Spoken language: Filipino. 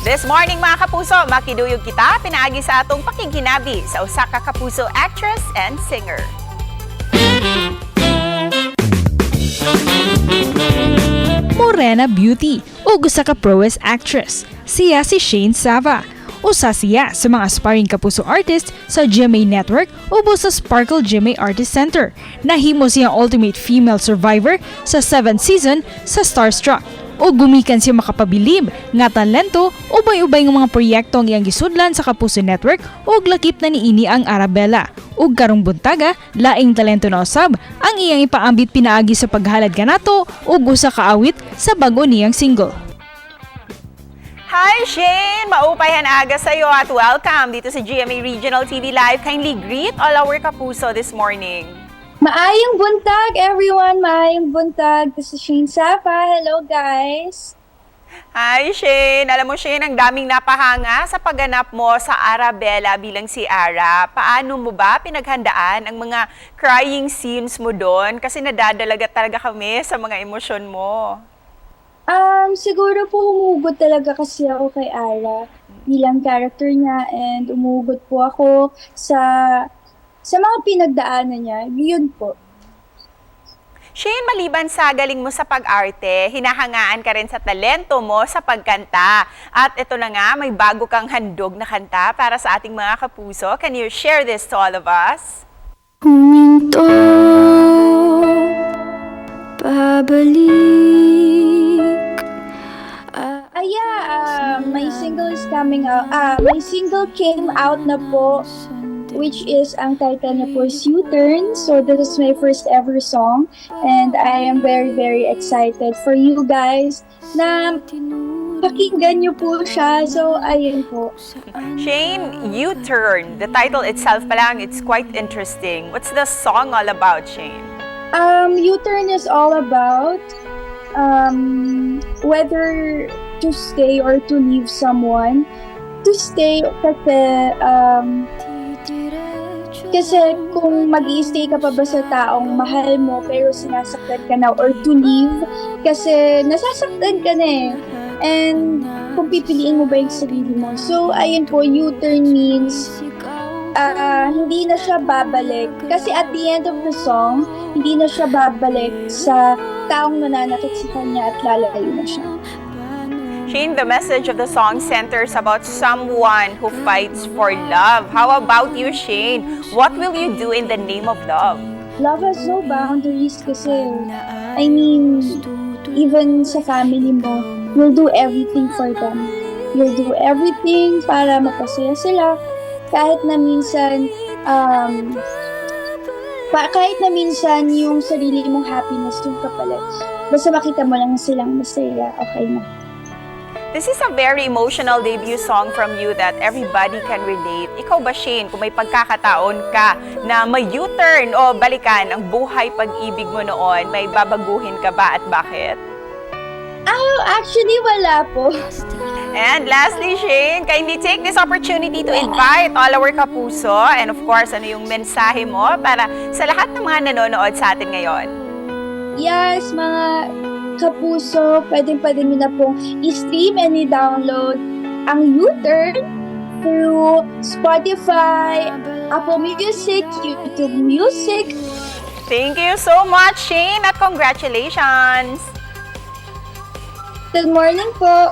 This morning mga kapuso, makiduyog kita, pinaagi sa atong pakingkinabi sa usa ka kapuso actress and singer. Morena Beauty o usa ka prowess actress. Siya si Shayne Sava. Usa siya sa mga aspiring kapuso artist sa GMA Network o sa Sparkle GMA Artist Center. Nahimo siyang ultimate female survivor sa 7th season sa Starstruck. O gumikan siya makapabilib nga talento o ubay-ubay ng mga proyekto ang iyang gisudlan sa Kapuso Network o glakip na niini ang Arabella. Ug karong buntaga, laing talento na usab ang iyang ipaambit pinaagi sa paghalad kanato ug usa ka awit sa bago niyang single. Hi Shayne! Maupayan aga sa iyo at welcome dito sa GMA Regional TV Live. Kindly greet all our kapuso this morning. Maayong buntag, everyone! Maayong buntag. This is Shayne Sava. Hello, guys! Hi Shayne! Alam mo Shayne, ang daming napahanga sa pagganap mo sa Arabella bilang si Ara. Paano mo ba pinaghandaan ang mga crying scenes mo doon? Kasi nadadalaga talaga kami sa mga emosyon mo. Siguro po humugot talaga kasi ako kay Ara bilang character niya and umugot po ako sa mga pinagdaanan niya, yun po. Shayne, maliban sa galing mo sa pag-arte, hinahangaan ka rin sa talento mo sa pagkanta. At ito na nga, may bago kang handog na kanta para sa ating mga kapuso. Can you share this to all of us? Huminto, pabalik. My single is coming out. My single came out na po, which is, ang title niya po is U-Turn. So this is my first ever song and I am very, very excited for you guys na pakinggan niyo po siya. So ayun po. Shayne, U-Turn, the title itself pa lang, it's quite interesting. What's the song all about, Shayne? U-Turn is all about whether to stay or to leave someone. To stay kasi kung mag-i-stay ka pa ba sa taong mahal mo pero sinasaktan ka na, or to leave kasi nasasaktan ka na eh. And kung pipiliin mo ba yung sarili mo. So ayun po, U-turn means hindi na siya babalik. Kasi at the end of the song, hindi na siya babalik sa taong nananakit sa kanya at lalayo na siya. Shayne, the message of the song centers about someone who fights for love. How about you, Shayne? What will you do in the name of love? Love has no boundaries kasi, I mean, even sa family mo, you'll do everything for them. You'll do everything para mapasaya sila. Kahit na minsan yung sarili mong happiness yung kapalit. Basta makita mo lang silang masaya, okay na. This is a very emotional debut song from you that everybody can relate. Ikaw ba, Shayne, kung may pagkakataon ka na may U-turn o balikan ang buhay pag-ibig mo noon, may babaguhin ka ba at bakit? Actually, wala po. And lastly, Shayne, kindly take this opportunity to invite all our kapuso and of course, ano yung mensahe mo para sa lahat ng mga nanonood sa atin ngayon? Yes, mga kapuso, pwede nyo na pong i-stream and i-download ang U-Turn through Spotify, Apple Music, YouTube Music. Thank you so much, Shayne, at congratulations! Good morning po!